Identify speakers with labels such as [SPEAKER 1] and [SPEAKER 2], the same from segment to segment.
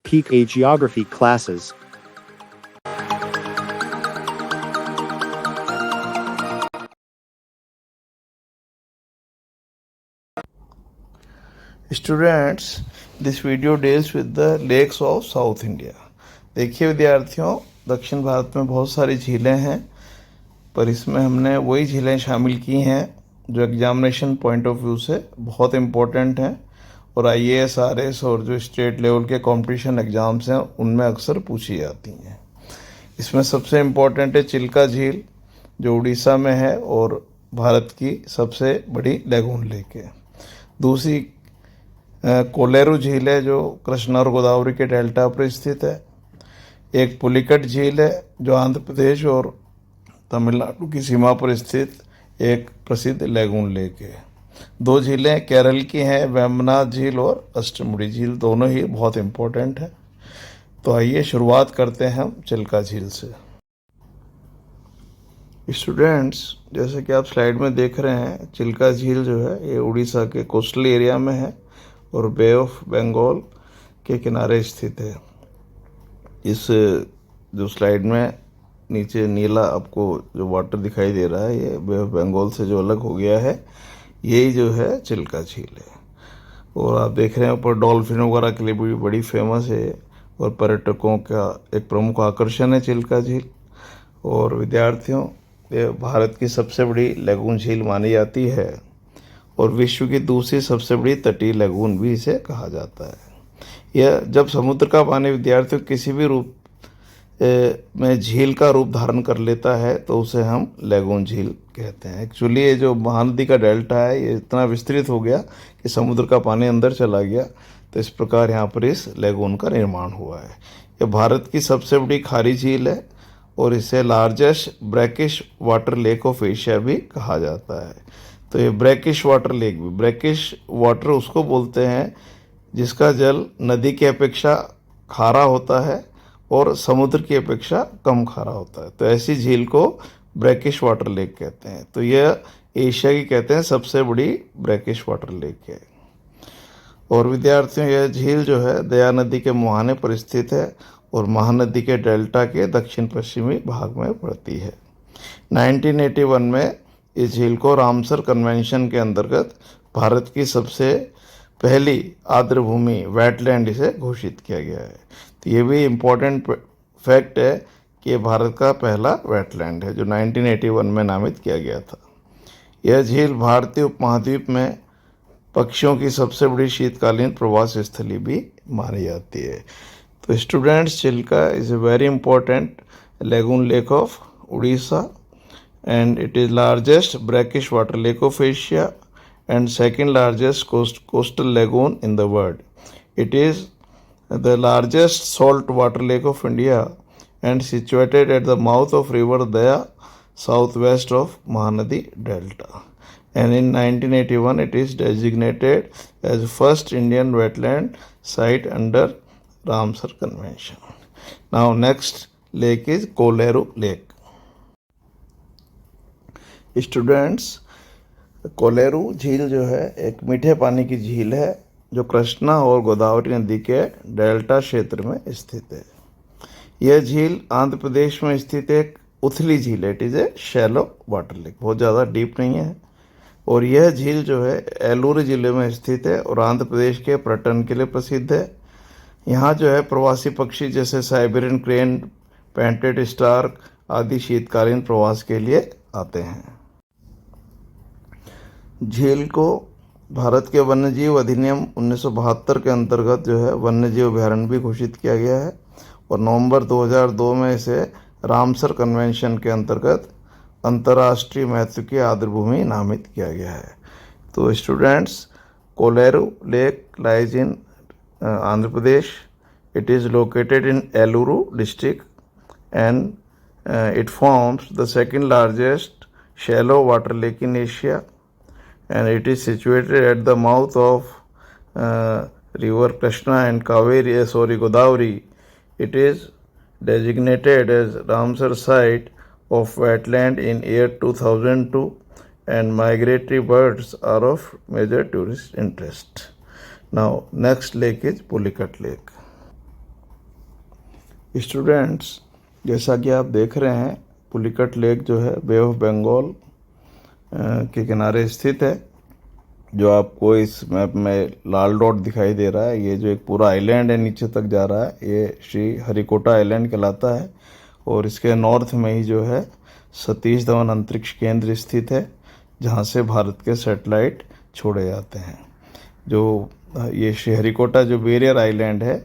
[SPEAKER 1] PK Geography classes.
[SPEAKER 2] Students, this video deals with the lakes of South India. देखिए विद्यार्थियों, दक्षिण भारत में बहुत सारी झीलें हैं, पर इसमें हमने वही झीलें शामिल की हैं जो एग्जामिनेशन पॉइंट ऑफ व्यू से बहुत इम्पोर्टेंट हैं और IAS RS और जो स्टेट लेवल के कंपटीशन एग्ज़ाम्स हैं उनमें अक्सर पूछी जाती हैं। इसमें सबसे इम्पोर्टेंट है चिल्का झील, जो उड़ीसा में है और भारत की सबसे बड़ी लैगून लेक है। दूसरी कोलेरू झील है जो कृष्णा और गोदावरी के डेल्टा पर स्थित है। एक पुलिकट झील है जो आंध्र प्रदेश और तमिलनाडु की सीमा पर स्थित एक प्रसिद्ध लैगून लेक है। दो झीलें केरल की हैं, वेम्बनाथ झील और अष्टमुड़ी झील, दोनों ही बहुत इम्पोर्टेंट हैं। तो आइए शुरुआत करते हैं हम चिल्का झील से। स्टूडेंट्स, जैसे कि आप स्लाइड में देख रहे हैं, चिल्का झील जो है ये उड़ीसा के कोस्टल एरिया में है और बे ऑफ बंगाल के किनारे स्थित है। इस जो स्लाइड में नीचे नीला आपको जो वाटर दिखाई दे रहा है, ये बे ऑफ बंगाल से जो अलग हो गया है, यही जो है चिल्का झील है। और आप देख रहे हैं ऊपर डॉल्फिन वगैरह के लिए भी बड़ी फेमस है और पर्यटकों का एक प्रमुख आकर्षण है चिल्का झील। और विद्यार्थियों, ये भारत की सबसे बड़ी लैगून झील मानी जाती है और विश्व की दूसरी सबसे बड़ी तटीय लैगून भी इसे कहा जाता है। यह जब समुद्र का पानी विद्यार्थियों किसी भी रूप में झील का रूप धारण कर लेता है तो उसे हम लैगून झील कहते हैं। एक्चुअली ये जो महानदी का डेल्टा है ये इतना विस्तृत हो गया कि समुद्र का पानी अंदर चला गया, तो इस प्रकार यहाँ पर इस लैगून का निर्माण हुआ है। यह भारत की सबसे बड़ी खारी झील है और इसे largest brackish water lake of Asia भी कहा जाता है। तो ये ब्रैकिश वाटर लेक भी, ब्रैकिश वाटर उसको बोलते हैं जिसका जल नदी की अपेक्षा खारा होता है और समुद्र की अपेक्षा कम खारा होता है, तो ऐसी झील को ब्रैकिश वाटर लेक कहते हैं। तो यह एशिया की कहते हैं सबसे बड़ी ब्रैकिश वाटर लेक है। और विद्यार्थियों, यह झील जो है दया नदी के मुहाने पर स्थित है और महानदी के डेल्टा के दक्षिण पश्चिमी भाग में पड़ती है। 1981 में इस झील को रामसर कन्वेंशन के अंतर्गत भारत की सबसे पहली आर्द्रभूमि वेटलैंड इसे घोषित किया गया है। तो ये भी इम्पोर्टेंट फैक्ट है कि भारत का पहला वेटलैंड है जो 1981 में नामित किया गया था। यह झील भारतीय उपमहाद्वीप में पक्षियों की सबसे बड़ी शीतकालीन प्रवास स्थली भी मानी जाती है। तो students, Chilka is a very important lagoon lake of Orissa and it is largest brackish water lake of Asia and second largest coastal lagoon in the world. It is the largest salt water lake of India and situated at the mouth of river Daya, southwest of Mahanadi Delta. And in 1981 it is designated as first Indian wetland site under Ramsar Convention. Now next lake is Koleru Lake. Students, Kolleru झील जो है एक मीठे पानी की झील है जो कृष्णा और गोदावरी नदी के डेल्टा क्षेत्र में स्थित है। यह झील आंध्र प्रदेश में स्थित एक उथली झील है। It is a shallow water lake, बहुत ज़्यादा डीप नहीं है। और यह झील जो है एलूरू ज़िले में स्थित है और आंध्र प्रदेश के पर्यटन के लिए प्रसिद्ध है। यहाँ जो है प्रवासी पक्षी जैसे साइबेरियन क्रेन, पेंटेड स्टार्क आदि शीतकालीन प्रवास के लिए आते हैं। झील को भारत के वन्यजीव अधिनियम 1972 के अंतर्गत जो है वन्यजीव अभयारण्य भी घोषित किया गया है और नवंबर 2002 में इसे रामसर कन्वेंशन के अंतर्गत अंतर्राष्ट्रीय महत्व की आर्द्रभूमि नामित किया गया है। तो students, Kolleru lake lies in Andhra Pradesh. It is located in Eluru district and it forms the second largest shallow water lake in Asia, and it is situated at the mouth of river Krishna and Godavari. It is designated as Ramsar site of wetland in year 2002, and migratory birds are of major tourist interest. Now next lake is Pulicat Lake. Students, जैसा कि आप देख रहे हैं, Pulicat lake जो है बे of Bengal के किनारे स्थित है। जो आपको इस मैप में लाल डॉट दिखाई दे रहा है, ये जो एक पूरा आइलैंड है नीचे तक जा रहा है, ये श्री हरिकोटा आइलैंड कहलाता है। और इसके नॉर्थ में ही जो है सतीश धवन अंतरिक्ष केंद्र स्थित है, जहाँ से भारत के सैटेलाइट छोड़े जाते हैं। जो ये श्रीहरिकोटा जो बैरियर आइलैंड है,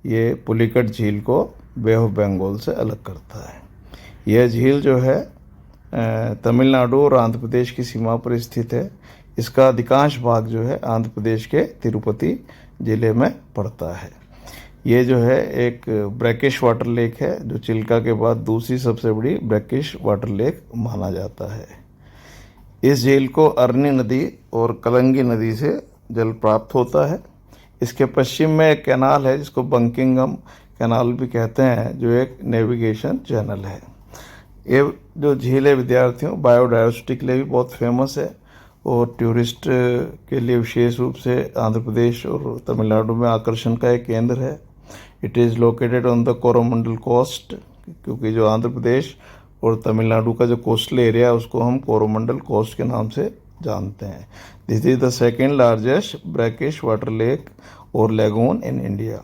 [SPEAKER 2] ये पुलिकट झील को बे ऑफ बंगाल से अलग करता है। यह झील जो है तमिलनाडु और आंध्र प्रदेश की सीमा पर स्थित है। इसका अधिकांश भाग जो है आंध्र प्रदेश के तिरुपति ज़िले में पड़ता है। ये जो है एक ब्रैकिश वाटर लेक है, जो चिल्का के बाद दूसरी सबसे बड़ी ब्रैकिश वाटर लेक माना जाता है। इस झील को अरनी नदी और कलंगी नदी से जल प्राप्त होता है। इसके पश्चिम में एक कैनाल है जिसको बंकिंगम कैनाल भी कहते हैं, जो एक नेविगेशन चैनल है। ये जो झील है विद्यार्थियों, बायोडायवर्सिटी के लिए भी बहुत फेमस है और टूरिस्ट के लिए विशेष रूप से आंध्र प्रदेश और तमिलनाडु में आकर्षण का एक केंद्र है। It is located on the Coromandel coast, क्योंकि जो आंध्र प्रदेश और तमिलनाडु का जो कोस्टल एरिया है उसको हम कोरोमंडल कोस्ट के नाम से जानते हैं। This is the second largest brackish water lake और lagoon in India.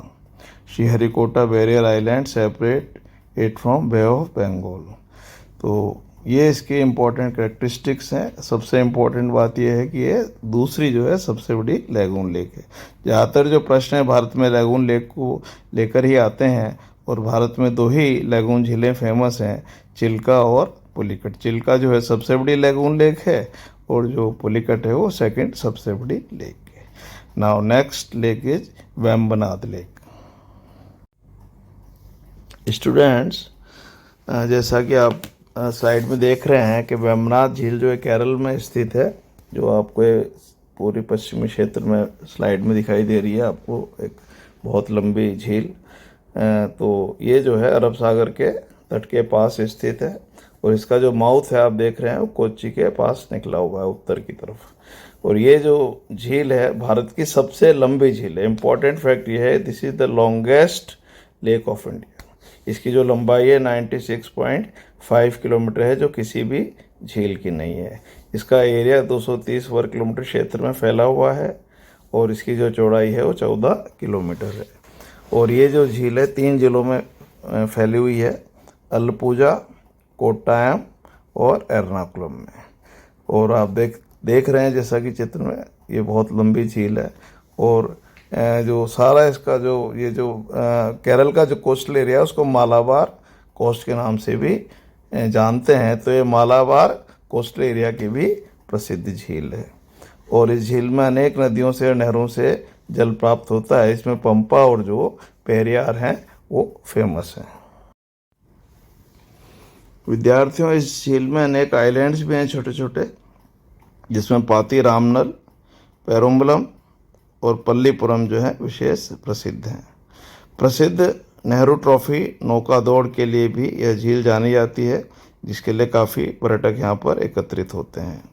[SPEAKER 2] Sriharikota barrier island separate it from bay of Bengal. तो ये इसके इम्पोर्टेंट कैरेक्टरिस्टिक्स हैं। सबसे इम्पोर्टेंट बात यह है कि ये दूसरी जो है सबसे बड़ी लैगून लेक है। ज़्यादातर जो प्रश्न है भारत में लैगून लेक को लेकर ही आते हैं, और भारत में दो ही लैगून झीलें फेमस हैं, चिल्का और पुलिकट। चिल्का जो है सबसे बड़ी लैगून लेक है और जो पुलिकट है वो सेकंड सबसे बड़ी लेक है। Now next lake is Vembanad lake. Students, जैसा कि आप स्लाइड में देख रहे हैं कि वेम्बनाड झील जो है केरल में स्थित है, जो आपको पूरी पश्चिमी क्षेत्र में स्लाइड में दिखाई दे रही है आपको, एक बहुत लंबी झील। तो ये जो है अरब सागर के तट के पास स्थित है, और इसका जो माउथ है आप देख रहे हैं वो कोच्चि के पास निकला हुआ है उत्तर की तरफ। और ये जो झील है भारत की सबसे लंबी झील है। इम्पॉर्टेंट फैक्ट ये है, this is the longest lake of India. इसकी जो लंबाई है 96.5 किलोमीटर है, जो किसी भी झील की नहीं है। इसका एरिया 230 वर्ग किलोमीटर क्षेत्र में फैला हुआ है, और इसकी जो चौड़ाई है वो 14 किलोमीटर है। और ये जो झील है 3 जिलों में फैली हुई है, अलपुजा, कोट्टायम और एर्नाकुलम में। और आप देख रहे हैं जैसा कि चित्र में, ये बहुत लंबी झील है। और जो सारा इसका जो ये जो केरल का जो कोस्टल एरिया है उसको मालाबार कोस्ट के नाम से भी जानते हैं। तो ये मालाबार कोस्टल एरिया की भी प्रसिद्ध झील है। और इस झील में अनेक नदियों से और नहरों से जल प्राप्त होता है। इसमें पंपा और जो पेरियार हैं वो फेमस हैं। विद्यार्थियों, इस झील में अनेक आइलैंड्स भी हैं छोटे छोटे, जिसमें पाती रामनल, पेरुम्बलम और पल्लीपुरम जो है विशेष प्रसिद्ध हैं। प्रसिद्ध नेहरू ट्रॉफी नौका दौड़ के लिए भी यह झील जानी जाती है, जिसके लिए काफ़ी पर्यटक यहाँ पर एकत्रित होते हैं।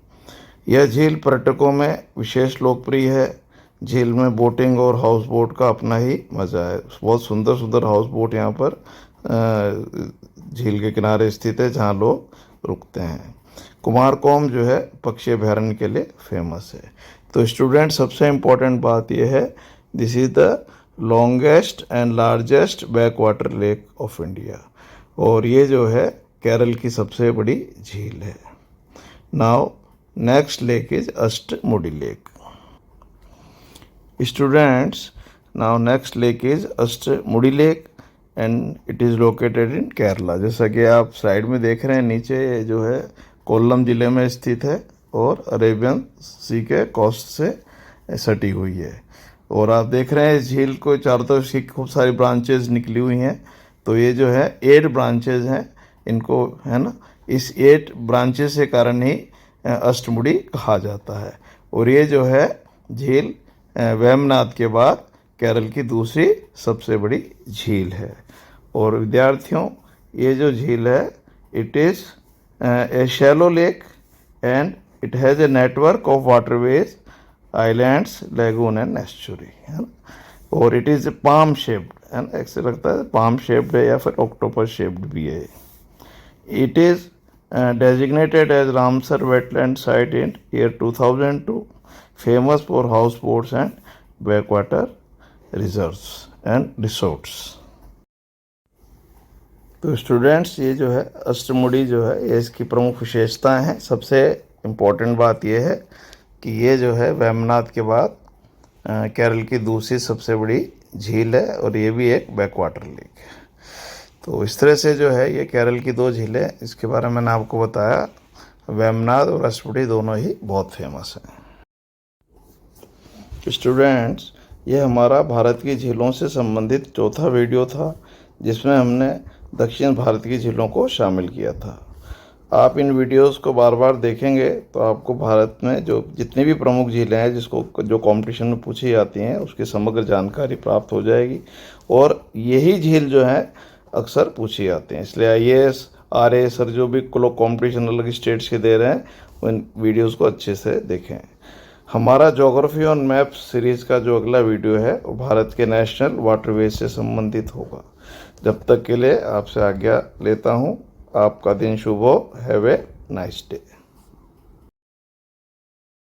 [SPEAKER 2] यह झील पर्यटकों में विशेष लोकप्रिय है। झील में बोटिंग और हाउस बोट का अपना ही मज़ा है। बहुत सुंदर सुंदर हाउस बोट यहाँ पर झील के किनारे स्थित है, जहाँ लोग रुकते हैं। कुमारकोम जो है पक्षी अभयारण्य के लिए फेमस है। तो स्टूडेंट, सबसे इम्पोर्टेंट बात यह है, this is the longest and largest back water lake of India. और ये जो है केरल की सबसे बड़ी झील है। Now next lake is Ashtamudi lake. Students, now next lake is Ashtamudi lake and it is located in Kerala. जैसा कि आप साइड में देख रहे हैं, नीचे जो है कोल्लम ज़िले में स्थित है और अरेबियन सी के कोस्ट से सटी हुई है। और आप देख रहे हैं इस झील को चारों तरफ से खूब सारी ब्रांचेज निकली हुई हैं। तो ये जो है 8 ब्रांचेज हैं इनको, है ना। इस 8 ब्रांचेज के कारण ही अष्टमुडी कहा जाता है। और ये जो है झील वेम्बनाड के बाद केरल की दूसरी सबसे बड़ी झील है। और विद्यार्थियों, ये जो झील है, it is a shallow lake and it has a network of waterways, islands, lagoon and estuary, है ना। और it is palm shaped, and ऐसे लगता है पाम शेप्ड है या फिर ऑक्टोपस शेप्ड भी है। It is designated as Ramsar wetland site in year 2002, famous for houseboats and backwater reserves and resorts। तो स्टूडेंट्स, ये जो है अष्टमुड़ी जो है ये इसकी प्रमुख विशेषताएं हैं। सबसे इम्पोर्टेंट बात ये है कि ये जो है वेमनाथ के बाद केरल की दूसरी सबसे बड़ी झील है और ये भी एक बैकवाटर लेक है। तो इस तरह से जो है ये केरल की दो झीलें, इसके बारे में मैंने आपको बताया। वेमनाथ और अष्टमुड़ी दोनों ही बहुत फेमस हैं। स्टूडेंट्स, ये हमारा भारत की झीलों से संबंधित चौथा वीडियो था, जिसमें हमने दक्षिण भारत की झीलों को शामिल किया था। आप इन वीडियोस को बार बार देखेंगे तो आपको भारत में जो जितनी भी प्रमुख झीलें हैं जो कंपटीशन में पूछी जाती हैं उसकी समग्र जानकारी प्राप्त हो जाएगी। और यही झील जो है अक्सर पूछी जाती हैं, इसलिए IAS RAS और जो भी लोग कॉम्पिटिशन अलग स्टेट्स के दे रहे हैं उन वीडियोस को अच्छे से देखें। हमारा ज्योग्राफी ऑन मैप सीरीज़ का जो अगला वीडियो है वो भारत के नेशनल वाटरवेज से संबंधित होगा। जब तक के लिए आपसे आज्ञा लेता हूँ। आपका दिन शुभ हो। Have a nice day.